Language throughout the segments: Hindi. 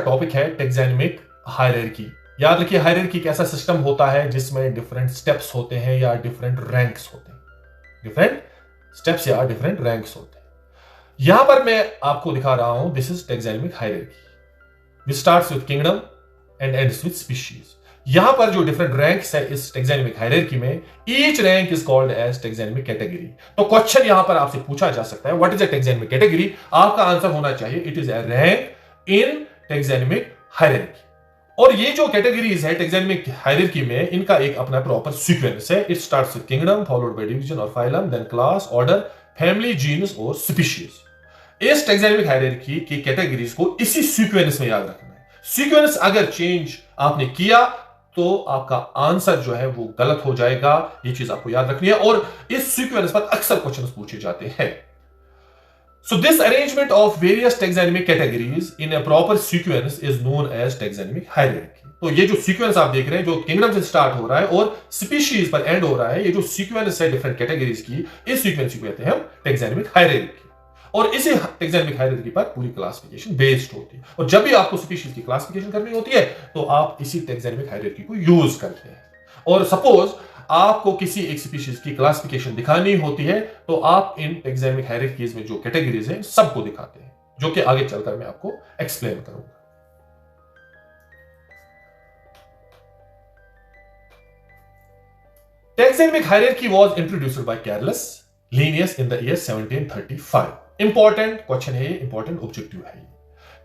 टॉपिक है टैक्सोनॉमिक हायरार्की। याद रखिए, हायरार्की एक ऐसा सिस्टम होता है जिसमें डिफरेंट स्टेप्स होते हैं या डिफरेंट रैंक्स होते हैं, डिफरेंट स्टेप्स या डिफरेंट रैंक्स होते हैं। यहां पर मैं आपको दिखा रहा हूं, this is taxonomic hierarchy which starts with kingdom and ends with species. यहां पर जो डिफरेंट रैंक्स है इस टैक्सोनॉमिक हायरार्की में, each rank is called as taxonomic category. तो क्वेश्चन यहां पर आपसे पूछा जा सकता है, what is a taxonomic category? आपका आंसर होना चाहिए it is a rank in taxonomic hierarchy. और ये जो कैटेगरीज है टैक्सोनॉमिक हायरार्की में, इनका एक अपना प्रॉपर सीक्वेंस है। It starts with kingdom followed by division और phylum, then class, order, family, genus और स्पीशीज। इस टैक्सोनॉमिक हायरार्की की कैटेगरीज को इसी सीक्वेंस में याद रखना है। सीक्वेंस अगर चेंज आपने किया तो आपका आंसर जो है वो गलत हो जाएगा। ये चीज आपको याद रखनी है और इस सीक्वेंस पर अक्सर क्वेश्चंस पूछे जाते हैं। So this arrangement of various taxonomic categories in a proper sequence is known as taxonomic hierarchy. तो ये जो सीक्वेंस आप देख रहे हैं, जो किंगडम से स्टार्ट हो रहा है और स्पीशीज पर एंड हो रहा है, ये जो सीक्वेंस है डिफरेंट कैटेगरीज की, इस सीक्वेंस को कहते हैं हम टैक्सोनॉमिक हायरार्की। और इसी टैक्सोनॉमिक हायरार्की पर पूरी क्लासिफिकेशन बेस्ड होती है। और जब भी आपको स्पीशीज की क्लासिफिकेशन करनी होती है तो आप इसी टैक्सोनॉमिक हायरार्की को यूज करते हैं। और सपोज आपको किसी एक स्पीशीज की क्लासिफिकेशन दिखानी होती है तो आप इन टैक्सोनॉमिक हायरार्कीज में जो कैटेगरीज हैं सबको दिखाते हैं, जो कि आगे चलकर मैं आपको एक्सप्लेन करूंगा। Taxonomic hierarchy was introduced by Carlos Linnaeus in the year 1735। Important question है, इंपॉर्टेंट ऑब्जेक्टिव है।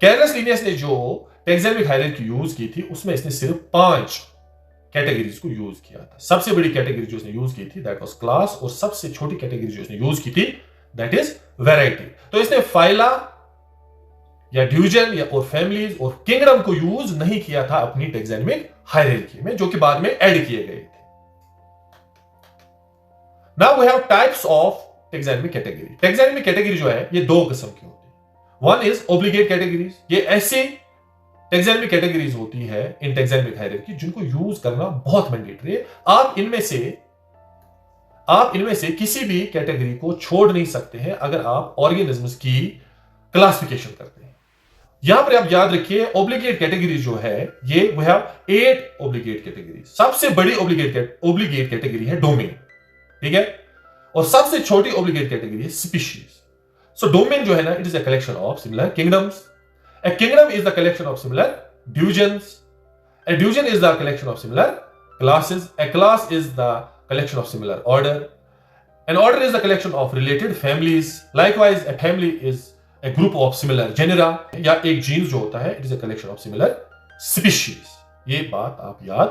कैरलस लिनियस ने जो टैक्सोनॉमिक हायरार्की यूज की थी उसमें इसने सिर्फ 5 कैटेगरीज को यूज किया था। सबसे बड़ी कैटेगरी जो उसने यूज की थी दैट वाज क्लास, और सबसे छोटी कैटेगरी जो उसने यूज की थी दैट इज वैरायटी। तो इसने फाइला या डिवीजन या और फैमिलीज और किंगडम को यूज नहीं किया था अपनी टैक्सोनॉमिक हायरार्की में, जो कि बाद में ऐड किए गए थे। Now we have types of taxonomic category. Taxonomic category जो है ये 2 किस्म की होती है। One is obligate categories. ये ऐसे टैक्सोनॉमिक कैटेगरीज होती है इन टैक्सोनॉमिक हायरार्की जिनको यूज करना बहुत मैंडेटरी है। आप इनमें से किसी भी कैटेगरी को छोड़ नहीं सकते हैं अगर आप ऑर्गेनिजम्स की क्लासिफिकेशन करते हैं। यहां पर आप याद रखिए, ऑब्लिगेट कैटेगरी जो है ये वी हैव 8 ऑब्लिगेट कैटेगरी। सबसे बड़ी ऑब्लिगेट कैटेगरी है डोमेन, ठीक है, और सबसे छोटी ऑब्लिगेट कैटेगरी है स्पीशीज। सो डोमेन जो है ना, it is a collection of similar kingdoms. A kingdom is the collection of similar divisions. A division is the collection of similar classes. A class is the collection of similar order. An order is the collection of related families. Likewise, a family is a group of similar genera. या एक जीन्स जो होता है, it is a collection of similar species. ये बात आप याद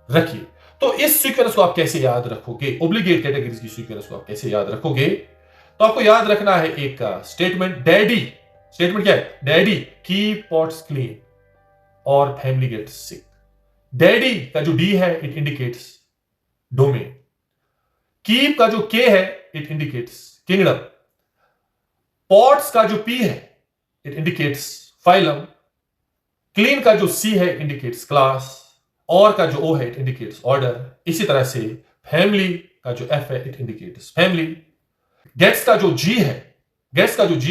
रखिए। तो इस सीक्वेंस को आप कैसे याद रखोगे? ऑब्लिगेट कैटेगरीज की सीक्वेंस को आप कैसे याद रखोगे? तो आपको याद रखना है एक स्टेटमेंट, डैडी। स्टेटमेंट क्या है? डैडी कीप पॉट्स क्लीन और फैमिली गेट्स सिक। डैडी का जो डी है इट इंडिकेट्स डोमेन। कीप का जो के है इट इंडिकेट्स किंगडम। पॉट्स का जो पी है इट इंडिकेट्स फाइलम। क्लीन का जो सी है इंडिकेट्स क्लास, और का जो ओ है इट इंडिकेट्स ऑर्डर। इसी तरह से फैमिली का जो एफ है इट इंडिकेट्स फैमिली। गेट्स का जो जी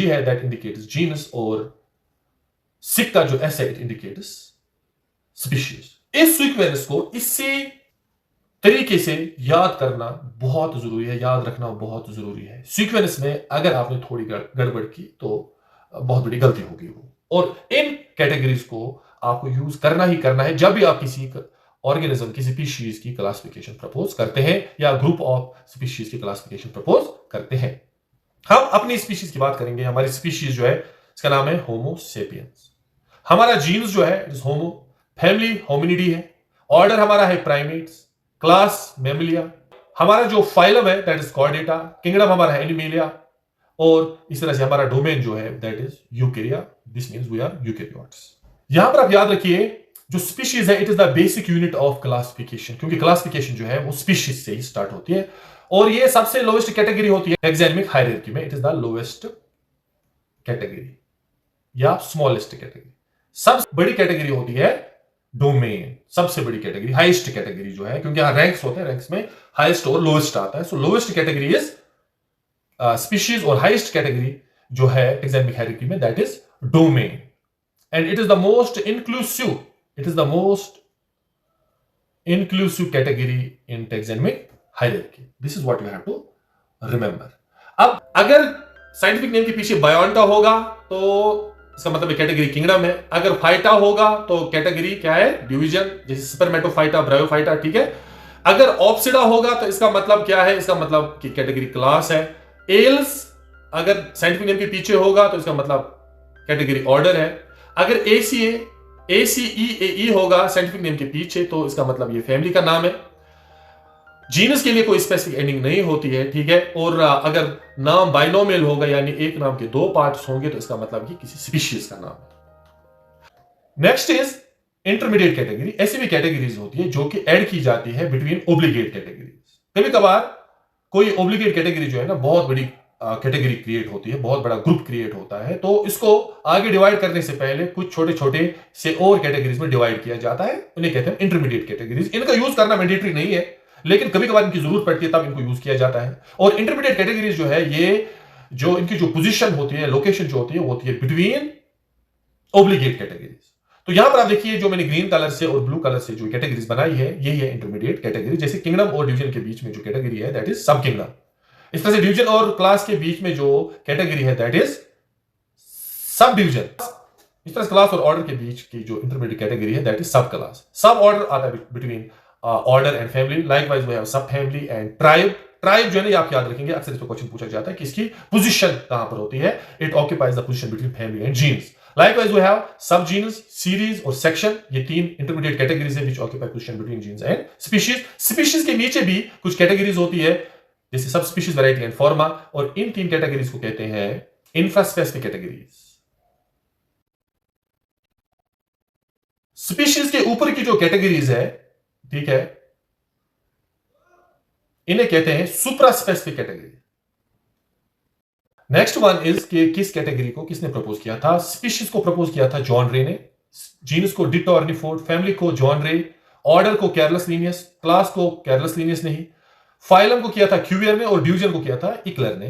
है दैट इंडिकेट्स जीनस, और सिक का जो एस है इट इंडिकेट्स स्पीशीज। इस सीक्वेंस को इसी तरीके से याद करना बहुत जरूरी है, याद रखना बहुत जरूरी है। सीक्वेंस में अगर आपने थोड़ी गड़बड़ की तो बहुत बड़ी गलती होगी वो। और इन कैटेगरीज को आपको यूज करना ही करना है जब भी आप किसी ऑर्गेनिज्म की स्पीशीज की क्लासिफिकेशन प्रपोज करते हैं या ग्रुप ऑफ स्पीशीज की क्लासिफिकेशन प्रपोज करते हैं। हम अपनी स्पीशीज की बात करेंगे। हमारी स्पीशीज जो है इसका नाम है होमो सेपियंस। हमारा जीन्स जो है it is homo, family Hominidae है, ऑर्डर हमारा है प्राइमेट्स, क्लास मैमलिया, हमारा जो फाइलम है दैट इज कॉर्डेटा, किंगडम हमारा है एनिमेलिया, और इस तरह से हमारा डोमेन जो है that is Eukarya. This means we are eukaryotes. यहां पर आप याद रखिए जो स्पीशीज है it is the basic unit of classification, क्योंकि क्लासिफिकेशन जो है वो स्पीशीज से ही स्टार्ट होती है और ये सबसे लोएस्ट कैटेगरी होती है टैक्सोनॉमिक हायरार्की में। It is the lowest category या स्मॉलेस्ट कैटेगरी। सबसे बड़ी कैटेगरी होती है डोमेन, सबसे बड़ी कैटेगरी, हाईएस्ट कैटेगरी जो है, क्योंकि यहां रैंक्स होते हैं, रैंक्स में हाईएस्ट और लोएस्ट आता है। सो लोएस्ट कैटेगरी इज स्पीशीज और हाईएस्ट कैटेगरी जो है टैक्सोनॉमिक हायरार्की में that is domain. and it is the most inclusive category in taxonomic hierarchy. This is what you have to remember. अब अगर साइंटिफिक नेम के पीछे बायोंटा होगा तो इसका मतलब कैटेगरी किंगडम है। अगर फाइटा होगा तो कैटेगरी क्या है? डिवीजन, जैसे स्पर्मेटोफाइटा, ब्रायोफाइटा, ठीक है। अगर ऑप्सिडा होगा तो इसका मतलब क्या है? इसका मतलब कि कैटेगरी क्लास है। एल्स अगर साइंटिफिक नेम के पीछे होगा तो इसका मतलब कैटेगरी ऑर्डर है। अगर ACEAE होगा साइंटिफिक नेम के पीछे तो इसका मतलब ये फैमिली का नाम है। जीनस के लिए कोई स्पेसिफिक एंडिंग नहीं होती है, ठीक है। और अगर नाम बाइनोमियल होगा यानी एक नाम के दो पार्ट्स होंगे तो इसका मतलब कि किसी स्पीशीज का नाम है। Next is intermediate category. ऐसी भी कैटेगरीज होती है जो कि ऐड की जाती है बिटवीन ओब्लिगेट कैटेगरीज। कभी कभार कोई ओब्लिगेट कैटेगरी जो है ना बहुत बड़ी कैटेगरी क्रिएट होती है, बहुत बड़ा ग्रुप क्रिएट होता है, तो इसको आगे डिवाइड करने से पहले कुछ छोटे छोटे से और कैटेगरीज में डिवाइड किया जाता है। उन्हें कहते हैं इंटरमीडिएट कैटेगरीज। इनका यूज करना मैंडेटरी नहीं है, लेकिन कभी कभार इनकी जरूरत पड़ती है तब इनको यूज किया जाता है। और इंटरमीडिएट कैटेगरीज जो है ये जो इनकी जो पोजीशन होती है, लोकेशन जो होती है बिटवीन ओब्लिगेट कैटेगरीज। तो यहां पर आप देखिए जो मैंने ग्रीन कलर से और ब्लू कलर से जो कैटेगरीज बनाई है यही है इंटरमीडिएट कैटेगरी। जैसे किंगडम और डिवीजन के बीच में जो कैटेगरी है दैट इज सब किंगडम। इस तरह से डिवीजन और क्लास के बीच में जो कैटेगरी है दैट इज सब डिवीजन। इस तरह से क्लास और ऑर्डर के बीच की जो इंटरमीडिएट कैटेगरी है that is sub class. Sub order आता है between order and family. Likewise we have sub family and tribe. Tribe जो है ना आप याद रखेंगे, अक्सर इसमें क्वेश्चन पूछा जाता है कि इसकी पोजीशन कहां पर होती है। It occupies the position between family and genus. Likewise we have sub genus, series और सेक्शन। ये तीन इंटरमीडिएट कैटेगरीज है which occupy position between genus and species. Species के नीचे भी कुछ कैटेगरीज होती है जैसे सब स्पीशीज, वैरायटी एंड फॉर्मा। और इन तीन कैटेगरीज को कहते हैं इंफ्रास्पेसिफिक कैटेगरीज। स्पीशीज के ऊपर की जो कैटेगरीज है, ठीक है, इन्हें कहते हैं supra specific category. Next one is कि किस कैटेगरी को किसने प्रपोज किया था? स्पीशीज को प्रपोज किया था जॉन रे ने, जीनस को डिट्टो ऑर्निफोर्ड, फैमिली को जॉन रे, ऑर्डर को कैरलस लिनियस, क्लास को कैरलस लिनियस नहीं, फाइलम को किया था क्यूवियर ने और डिवीजन को किया था इक्लर ने,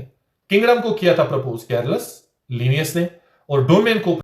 किंगडम को किया था प्रपोज कैरलस लिनियस ने और डोमेन को